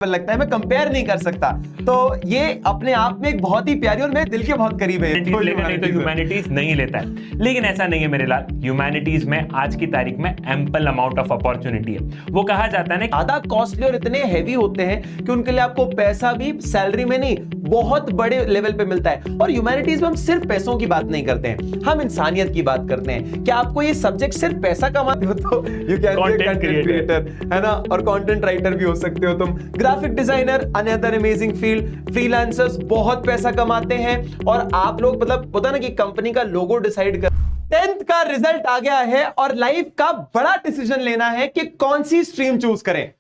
लगता है, मैं कंपेयर नहीं कर सकता। तो ये अपने आप में एक बहुत ही प्यारी और मेरे दिल के बहुत करीब है। लेगा नहीं तो ह्यूमैनिटीज नहीं लेता है, लेकिन ऐसा नहीं है मेरे लाल। ह्यूमैनिटीज में आज की तारीख में एम्पल अमाउंट ऑफ अपॉर्चुनिटी है। वो कहा जाता है ना, ज्यादा कॉस्टली और इतने हैवी होते हैं कि उनके लिए आपको पैसा भी सैलरी में नहीं बहुत बड़े लेवल पे मिलता है। और ह्यूमैनिटीज में हम सिर्फ पैसों की बात नहीं करते हैं, हम इंसानियत की बात करते हैं। क्या आपको ये सब्जेक्ट सिर्फ पैसा कमाते हो तो you can be content creator, है ना, और कंटेंट राइटर भी हो सकते हो तुम। Graphic designer another amazing field. Freelancers बहुत पैसा कमाते हैं। और आप लोग मतलब होता ना कि कंपनी का लोगो डिसाइड कर। 10th का रिजल्ट आ गया है और लाइफ का बड़ा डिसीजन लेना है कि कौन सी स्ट्रीम चूज करें।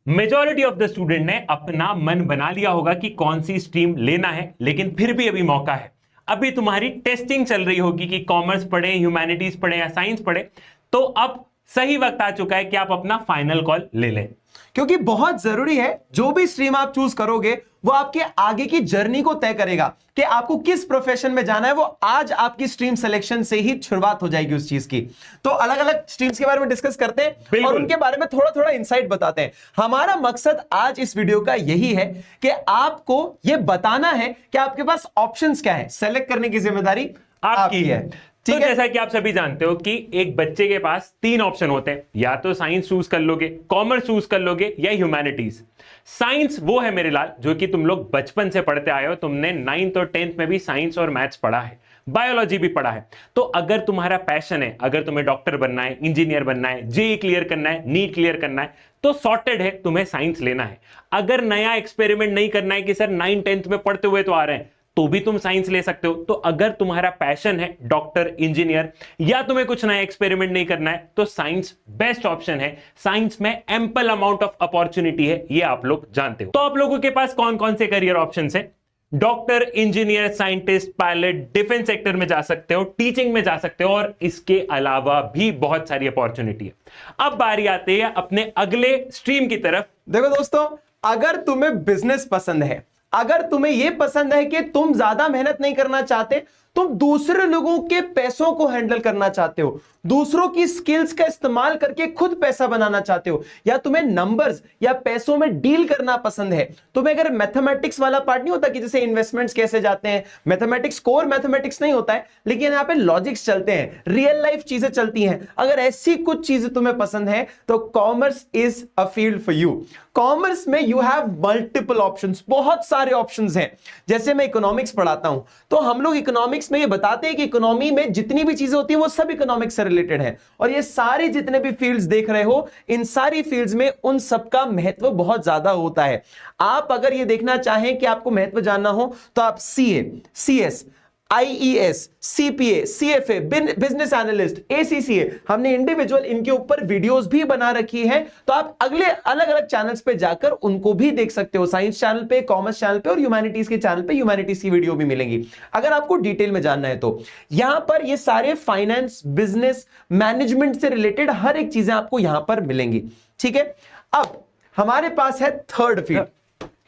मेजॉरिटी ऑफ द स्टूडेंट ने अपना मन बना लिया होगा कि कौन सी स्ट्रीम लेना है, लेकिन फिर भी अभी मौका है। अभी तुम्हारी टेस्टिंग चल रही होगी कि कॉमर्स पढ़े, ह्यूमैनिटीज पढ़े या साइंस पढ़े। तो अब सही वक्त आ चुका है कि आप अपना फाइनल कॉल ले लें, क्योंकि बहुत जरूरी है जो भी स्ट्रीम आप चूज करोगे वो आपके आगे की जर्नी को तय करेगा कि आपको किस प्रोफेशन में जाना है। वो आज आपकी स्ट्रीम सिलेक्शन से ही शुरुआत हो जाएगी उस चीज की। तो अलग अलग स्ट्रीम्स के बारे में डिस्कस करते हैं और उनके बारे में थोड़ा थोड़ा इंसाइट बताते हैं। हमारा मकसद आज इस वीडियो का यही है कि आपको यह बताना है कि आपके पास ऑप्शंस क्या है। सेलेक्ट करने की जिम्मेदारी आपकी है। तो जैसा कि आप सभी जानते हो कि एक बच्चे के पास 3 ऑप्शन होते हैं, या तो साइंस चूज कर लोगे, कॉमर्स चूज कर लोगे या ह्यूमैनिटीज। साइंस वो है मेरे लाल जो कि तुम लोग बचपन से पढ़ते आए हो। तुमने 9th और 10th में भी साइंस और मैथ्स पढ़ा है, बायोलॉजी भी पढ़ा है। तो अगर तुम्हारा पैशन है, अगर तुम्हें डॉक्टर बनना है, इंजीनियर बनना है, जेईई क्लियर करना है, नीट क्लियर करना है, तो सॉर्टेड है, तुम्हें साइंस लेना है। अगर नया एक्सपेरिमेंट नहीं करना है कि सर 9th 10th में पढ़ते हुए तो आ रहे हैं, तो भी तुम साइंस ले सकते हो। तो अगर तुम्हारा पैशन है डॉक्टर, इंजीनियर, या तुम्हें कुछ नया एक्सपेरिमेंट नहीं करना है, तो साइंस बेस्ट ऑप्शन है। साइंस में एम्पल अमाउंट ऑफ अपॉर्चुनिटी है, ये आप लोग जानते हो। तो आप लोगों के पास कौन कौन से करियर ऑप्शंस हैं? Doctor, engineer, scientist, pilot, defence sector में जा सकते हो, टीचिंग में जा सकते हो, और इसके अलावा भी बहुत सारी अपॉर्चुनिटी है। अब बारी आती है अपने अगले स्ट्रीम की तरफ। देखो दोस्तों, अगर तुम्हें बिजनेस पसंद है, अगर तुम्हें यह पसंद है कि तुम ज्यादा मेहनत नहीं करना चाहते, तुम दूसरे लोगों के पैसों को हैंडल करना चाहते हो, दूसरों की स्किल्स का इस्तेमाल करके खुद पैसा बनाना चाहते हो, या तुम्हें नंबर्स या पैसों में डील करना पसंद है, तुम्हें अगर मैथमेटिक्स वाला पार्ट नहीं होता कि जैसे इन्वेस्टमेंट्स कैसे जाते हैं, मैथमेटिक्स कोर मैथमेटिक्स नहीं होता है, लेकिन यहां पे लॉजिक्स चलते हैं, रियल लाइफ चीजें चलती हैं, अगर ऐसी कुछ चीजें तुम्हें पसंद है तो commerce is a field for you. Commerce में यू हैव मल्टीपल ऑप्शंस, बहुत सारे ऑप्शंस हैं। जैसे मैं इकोनॉमिक्स पढ़ाता हूं तो हम लोग इकोनॉमिक्स में ये बताते हैं कि इकोनॉमी में जितनी भी चीजें होती हैं वो सब इकोनॉमिक्स से रिलेटेड है। और ये सारी जितने भी फील्ड्स देख रहे हो, इन सारी फील्ड्स में उन सबका महत्व बहुत ज्यादा होता है। आप अगर ये देखना चाहें कि आपको महत्व जानना हो तो आप CA, CS, IES, CPA, CFA, business analyst, ACCA, हमने इंडिविजुअल इनके ऊपर वीडियोस भी बना रखी हैं। तो आप अगले अलग अलग चैनल्स पे जाकर उनको भी देख सकते हो, साइंस चैनल पे, कॉमर्स चैनल पे और ह्यूमैनिटीज के चैनल पे ह्यूमैनिटीज की वीडियो भी मिलेंगी अगर आपको डिटेल में जानना है तो। यहां पर ये सारे फाइनेंस, बिजनेस, मैनेजमेंट से रिलेटेड हर एक चीजें आपको यहां पर मिलेंगी। ठीक है, अब हमारे पास है थर्ड फील्ड,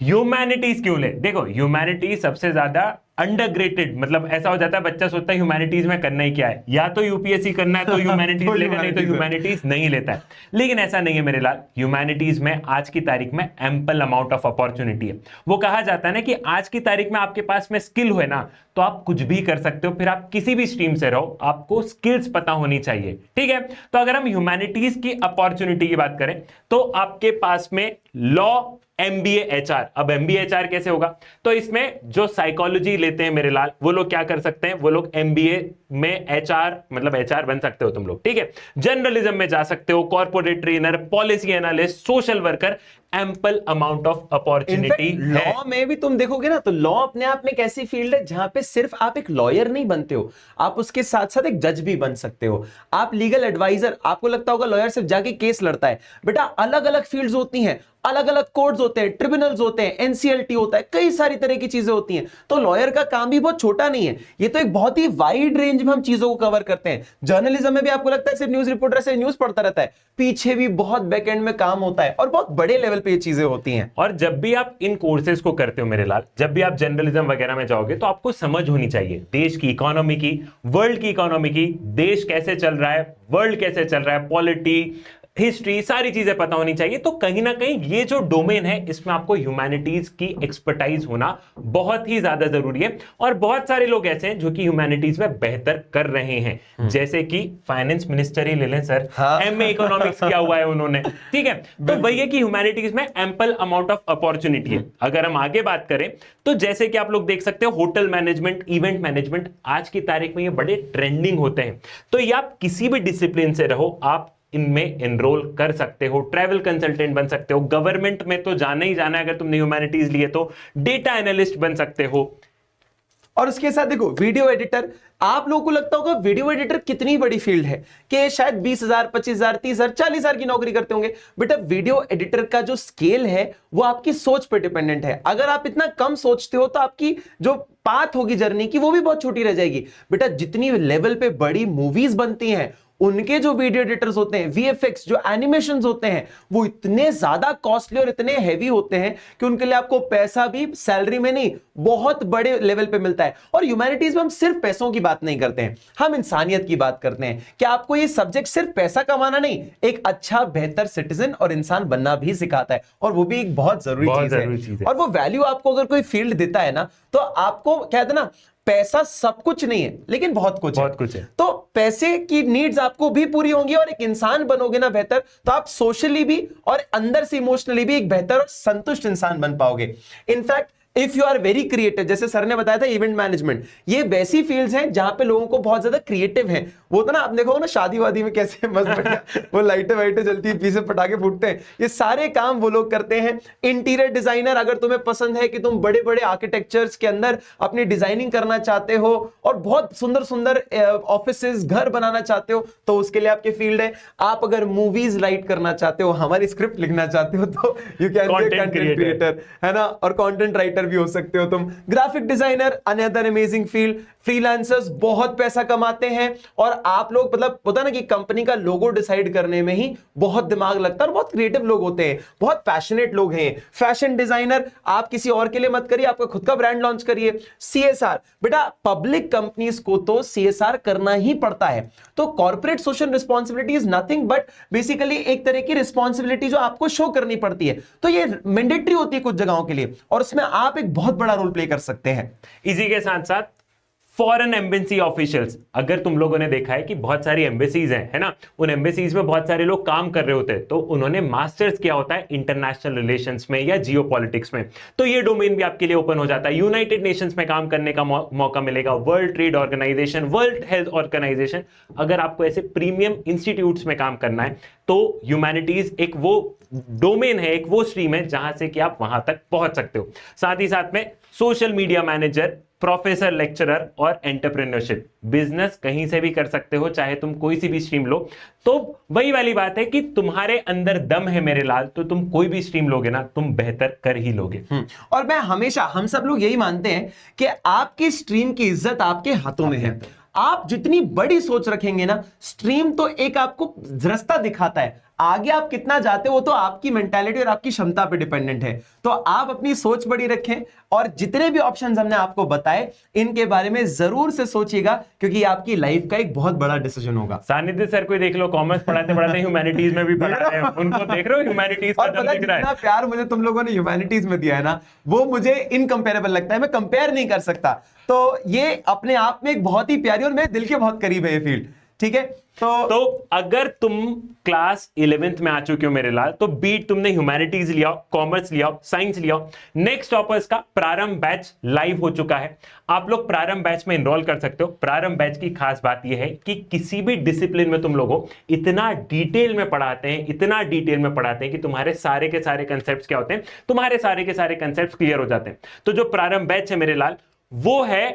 ह्यूमैनिटीज क्यों ले? देखो, ह्यूमैनिटीज सबसे ज्यादा अंडरग्रेटेड, मतलब ऐसा हो जाता है बच्चा सोचता है ह्यूमैनिटीज में करना ही क्या है, या तो यूपीएससी करना है तो ह्यूमैनिटीज लेगा, नहीं तो ह्यूमैनिटीज नहीं लेता है। लेकिन ऐसा नहीं है मेरे लाल। ह्यूमैनिटीज में आज की तारीख में एम्पल अमाउंट ऑफ अपॉर्चुनिटी है। वो कहा जाता है ना कि आज की तारीख में आपके पास में स्किल हो ना तो आप कुछ भी कर सकते हो, फिर आप किसी भी स्ट्रीम से रहो, आपको स्किल्स पता होनी चाहिए। ठीक है, तो अगर हम ह्यूमैनिटीज की अपॉर्चुनिटी की बात करें तो आपके पास में लॉ, एमबीए, एचआर। अब एमबीए एचआर कैसे होगा? तो इसमें जो साइकोलॉजी लेते हैं मेरे लाल, वो लोग क्या कर सकते हैं, वो लोग एमबीए में एचआर, मतलब एचआर बन सकते हो तुम लोग। ठीक है, जर्नलिज्म में जा सकते हो, corporate trainer, policy analyst, social worker, ample amount of opportunity. Law में भी तुम देखोगे ना तो लॉ अपने आप में एक ऐसी फील्ड है जहां पे सिर्फ आप एक लॉयर नहीं बनते हो, आप उसके साथ साथ एक जज भी बन सकते हो, आप लीगल एडवाइजर। आपको लगता होगा लॉयर सिर्फ जाके केस लड़ता है, बेटा अलग अलग फील्ड्स होती हैं, अलग अलग कोर्ट्स होते हैं, ट्रिब्यूनल्स होते हैं, एनसीएलटी होता है, कई सारी तरह की चीजें होती हैं। तो लॉयर का काम भी बहुत छोटा नहीं है, ये तो एक बहुत ही वाइड रेंज में हम चीजों को कवर करते हैं। जर्नलिज्म में भी आपको लगता है सिर्फ न्यूज रिपोर्टर से न्यूज पढ़ता रहता है, पीछे भी बहुत बैकएंड में काम होता है और बहुत बड़े लेवल पे ये चीजें होती हैं। और जब भी आप इन कोर्सेज को करते हो मेरे लाल, जब भी आप जर्नलिज्म वगैरह में जाओगे तो आपको समझ होनी चाहिए देश की इकोनॉमी की, वर्ल्ड की इकोनॉमी की, देश कैसे चल रहा है, वर्ल्ड कैसे चल रहा है, पॉलिटी, हिस्ट्री, सारी चीजें पता होनी चाहिए। तो कहीं ना कहीं ये जो डोमेन है इसमें आपको ह्यूमैनिटीज की एक्सपर्टाइज होना बहुत ही ज्यादा जरूरी है। और बहुत सारे लोग ऐसे हैं जो कि ह्यूमैनिटीज में बेहतर कर रहे हैं, जैसे कि फाइनेंस मिनिस्टर ही ले लें सर, एमए इकोनॉमिक्स किया हुआ है उन्होंने, ठीक है। तो वही है कि ह्यूमैनिटीज में एम्पल अमाउंट ऑफ अपॉर्चुनिटी है। अगर हम आगे बात करें तो जैसे कि आप लोग देख सकते हो होटल मैनेजमेंट, इवेंट मैनेजमेंट आज की तारीख में ये बड़े ट्रेंडिंग होते हैं। तो ये आप किसी भी डिसिप्लिन से रहो, आप इनमें एनरोल कर सकते हो। ट्रैवल कंसल्टेंट बन सकते हो, गवर्नमेंट में तो जाना ही जाना है अगर तुमने ह्यूमैनिटीज लिए तो, डेटा एनालिस्ट बन सकते हो। और उसके साथ देखो वीडियो एडिटर, आप लोगों को लगता होगा वीडियो एडिटर कितनी बड़ी फील्ड है कि शायद 20,000, 25,000, 30,000, 40,000 की नौकरी करते होंगे। बेटा वीडियो एडिटर का जो स्केल है वो आपकी सोच पर डिपेंडेंट है। अगर आप इतना कम सोचते हो तो आपकी जो पाथ होगी जर्नी की वो भी बहुत छोटी रह जाएगी। बेटा जितनी लेवल पे बड़ी मूवीज बनती हैं उनके जो वीडियो एडिटर्स होते हैं, वीएफएक्स जो एनिमेशंस होते हैं, वो इतने ज्यादा कॉस्टली और इतने हैवी होते हैं कि उनके लिए आपको पैसा भी सैलरी में नहीं बहुत बड़े लेवल पे मिलता है। और ह्यूमैनिटीज में हम सिर्फ पैसों की बात नहीं करते हैं, हम इंसानियत की बात करते हैं कि आपको ये सब्जेक्ट सिर्फ पैसा कमाना नहीं, एक अच्छा बेहतर सिटीजन और इंसान बनना भी सिखाता है। और वो भी एक बहुत जरूरी चीज है। और वो वैल्यू आपको अगर कोई फील्ड देता है ना तो आपको कहते हैं ना, पैसा सब कुछ नहीं है लेकिन बहुत कुछ है। तो पैसे की नीड्स आपको भी पूरी होंगी और एक इंसान बनोगे ना बेहतर, तो आप सोशली भी और अंदर से इमोशनली भी एक बेहतर और संतुष्ट इंसान बन पाओगे। In fact if you are very creative, जैसे सर ने बताया था इवेंट मैनेजमेंट, ये वैसी फील्ड्स हैं जहां पे लोगों को बहुत ज्यादा क्रिएटिव हैं। वो तो ना आप देखो ना शादी वादी में कैसे मस्त बढ़िया वो लाइटें वाइटें जलती है, पीछे पटाखे फूटते हैं, ये सारे काम वो लोग करते हैं। इंटीरियर डिजाइनर, अगर तुम्हें पसंद है कि तुम बड़े बड़े आर्किटेक्चर्स के अंदर अपनी डिजाइनिंग करना चाहते हो और बहुत सुंदर सुंदर ऑफिसेस घर बनाना चाहते हो तो उसके लिए आपकी फील्ड है। आप अगर मूवीज राइट करना चाहते हो, हमारी स्क्रिप्ट लिखना चाहते हो तो you can be content creator, है ना, और कंटेंट राइटर भी हो सकते हो तुम। Graphic designer another amazing field. Freelancers बहुत पैसा कमाते हैं और आप लोग मतलब होता ना कि कंपनी का लोगो डिसाइड करने में ही बहुत दिमाग लगता है और बहुत क्रिएटिव लोग होते हैं, बहुत पैशनेट लोग हैं। फैशन डिजाइनर, आप किसी और के लिए मत करिए, आपका खुद का ब्रांड लॉन्च करिए। सीएसआर, बेटा पब्लिक कंपनीज को तो सीएसआर करना ही पड़ता है। तो corporate social responsibility is nothing but basically एक तरह की रिस्पॉन्सिबिलिटी जो आपको शो करनी पड़ती है। तो ये मैंडेटरी होती है कुछ जगहों के लिए और उसमें आप एक बहुत बड़ा रोल प्ले कर सकते हैं। इसी के साथ साथ फॉरेन एम्बेसी ऑफिशियल्स, अगर तुम लोगों ने देखा है कि बहुत सारी एम्बेसीज हैं, है ना, उन एम्बेसीज में बहुत सारे लोग काम कर रहे होते हैं, तो उन्होंने मास्टर्स किया होता है इंटरनेशनल रिलेशंस में या जियोपॉलिटिक्स में, तो ये डोमेन भी आपके लिए ओपन हो जाता है। यूनाइटेड नेशंस में काम करने का मौका मिलेगा, world trade organization, world health organization. अगर आपको ऐसे प्रीमियम इंस्टीट्यूट्स में काम करना है तो ह्यूमैनिटीज एक वो डोमेन है, एक वो स्ट्रीम है जहां से कि आप वहां तक पहुंच सकते हो। साथ ही साथ में social media manager, professor, lecturer और एंटरप्रेन्योरशिप, बिजनेस कहीं से भी कर सकते हो, चाहे तुम कोई सी भी स्ट्रीम लो। तो वही वाली बात है कि तुम्हारे अंदर दम है मेरे लाल, तो तुम कोई भी स्ट्रीम लोगे ना तुम बेहतर कर ही लोगे। और मैं हमेशा, हम सब लोग यही मानते हैं कि आपकी स्ट्रीम की इज्जत आपके हाथों में है। आप जितनी बड़ी सोच रखेंगे ना, स्ट्रीम तो एक आपको रास्ता दिखाता है, आगे आप कितना जाते हो वो तो आपकी मेंटालिटी और आपकी क्षमता पे डिपेंडेंट है। तो आप अपनी सोच बड़ी रखें और जितने भी ऑप्शंस हमने आपको बताए इनके बारे में जरूर से सोचिएगा क्योंकि आपकी लाइफ का एक बहुत बड़ा डिसीजन होगा। सानिध्य सर को देख लो, कॉमर्स पढ़ाते पढ़ाते ह्यूमैनिटीज में भी पढ़ा रहे हैं, उनको देख रहे हो ह्यूमैनिटीज का दम दिख रहा है। जितना प्यार मुझे तुम लोगों ने ह्यूमैनिटीज में दिया है ना वो मुझे इनकंपेरेबल लगता है, मैं कंपेयर नहीं कर सकता। तो ये अपने आप में एक बहुत ही प्यारी और मेरे दिल के बहुत करीब है ये फील्ड, ठीक है। तो अगर तुम क्लास 11th में आ चुके हो मेरे लाल, तो बीट तुमने ह्यूमैनिटीज लिया, कॉमर्स लिया, साइंस लिया, नेक्स्ट टॉपर्स का प्रारंभ बैच लाइव हो चुका है। आप लोग प्रारंभ बैच में एनरोल कर सकते हो। प्रारंभ बैच की खास बात यह है कि किसी भी डिसिप्लिन में तुम लोगों इतना डिटेल में पढ़ाते हैं, इतना डिटेल में पढ़ाते हैं कि तुम्हारे सारे के सारे कंसेप्ट क्या होते हैं, तुम्हारे सारे के सारे कंसेप्ट क्लियर हो जाते हैं। तो जो प्रारंभ बैच है मेरे लाल वो है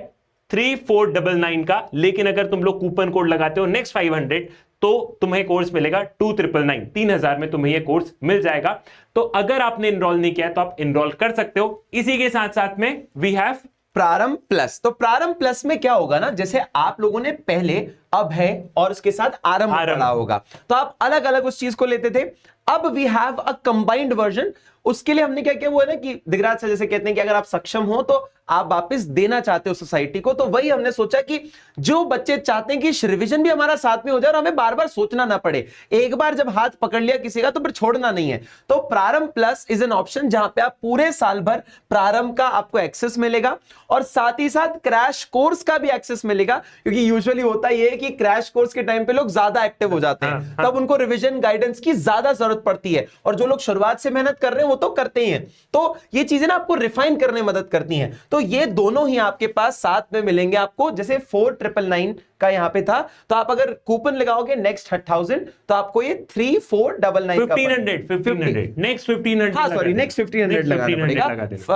3499 का, लेकिन अगर तुम लोग कूपन कोड लगाते हो नेक्स्ट 500 तो तुम्हें कोर्स मिलेगा 2999, 3000 में तुम्हें यह कोर्स मिल जाएगा। तो अगर आपने एनरोल नहीं किया तो आप एनरोल कर सकते हो। इसी के साथ साथ में वी हैव प्रारंभ प्लस। तो प्रारंभ प्लस में क्या होगा ना, जैसे आप लोगों ने पहले अब है और उसके साथ आरंभ पढ़ा होगा, तो आप अलग अलग उस चीज को लेते थे। अब we have a combined version. उसके लिए हमने क्या किया, वो है ना कि दिगराज सर जैसे कहते हैं कि अगर आप सक्षम हो तो आप वापस देना चाहते हो सोसाइटी को, तो वही हमने सोचा कि जो बच्चे चाहते हैं कि रिवीजन भी हमारा साथ में हो जाए और हमें बार बार सोचना ना पड़े, एक बार जब हाथ पकड़ लिया किसी का तो फिर छोड़ना नहीं है। तो प्रारंभ प्लस इज एन ऑप्शन जहां पे आप पूरे साल भर प्रारंभ का आपको एक्सेस मिलेगा और साथ ही साथ क्रैश कोर्स का भी एक्सेस मिलेगा, क्योंकि यूजुअली होता यह है कि क्रैश कोर्स के टाइम पे लोग ज्यादा एक्टिव हो जाते हैं, तब उनको रिवीजन गाइडेंस की ज्यादा जरूरत पड़ती है, और जो लोग शुरुआत से मेहनत कर रहे हैं वो तो करते ही हैं। तो ये चीजें ना आपको रिफाइन करने में मदद करती हैं। तो ये दोनों ही आपके पास साथ में मिलेंगे आपको। जैसे 4999 का यहां पे था, तो आप अगर कूपन लगाओगे नेक्स्ट 1000 तो आपको ये 3499 का 1500 नेक्स्ट 1500, हाँ सॉरी नेक्स्ट 1500 लगाना पड़ेगा,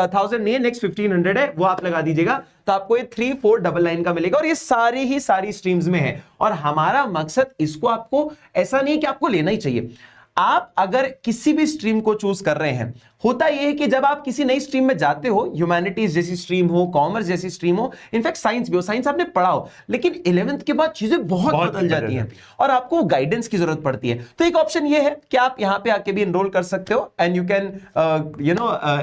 1000 नहीं है, नेक्स्ट 1500 है, वो आप लगा दीजिएगा, तो आपको ये 3499 का मिलेगा। और ये सारी स्ट्रीम्स में है, और हमारा मकसद इसको आपको ऐसा नहीं कि आपको लेना ही चाहिए। आप अगर किसी भी स्ट्रीम को चूज कर रहे हैं, होता यह है कि जब आप किसी नई स्ट्रीम में जाते हो, ह्यूमैनिटीज जैसी स्ट्रीम हो, कॉमर्स जैसी स्ट्रीम हो, इनफैक्ट साइंस भी हो, साइंस आपने पढ़ा हो, लेकिन 11th के बाद चीजें बहुत बदल जाती हैं और आपको गाइडेंस की जरूरत पड़ती है। तो एक ऑप्शन ये है कि आप यहां पे आके भी एनरोल कर सकते हो, and you can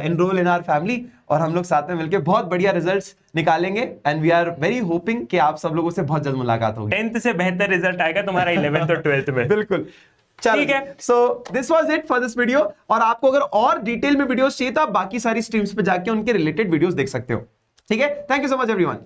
enrol in our family, और हम लोग साथ में मिलकर बहुत बढ़िया रिजल्ट्स निकालेंगे, and we are very hoping कि आप सब लोगों से बहुत जल्द मुलाकात होगी। 10th से बेहतर रिजल्ट आएगा तुम्हारा 11th और 12th में। बिल्कुल, ठीक है। So this was it for this video, और आपको अगर और डिटेल में वीडियोस चाहिए तो आप बाकी सारी स्ट्रीम्स पे जाके उनके रिलेटेड वीडियोस देख सकते हो। ठीक है, thank you so much everyone.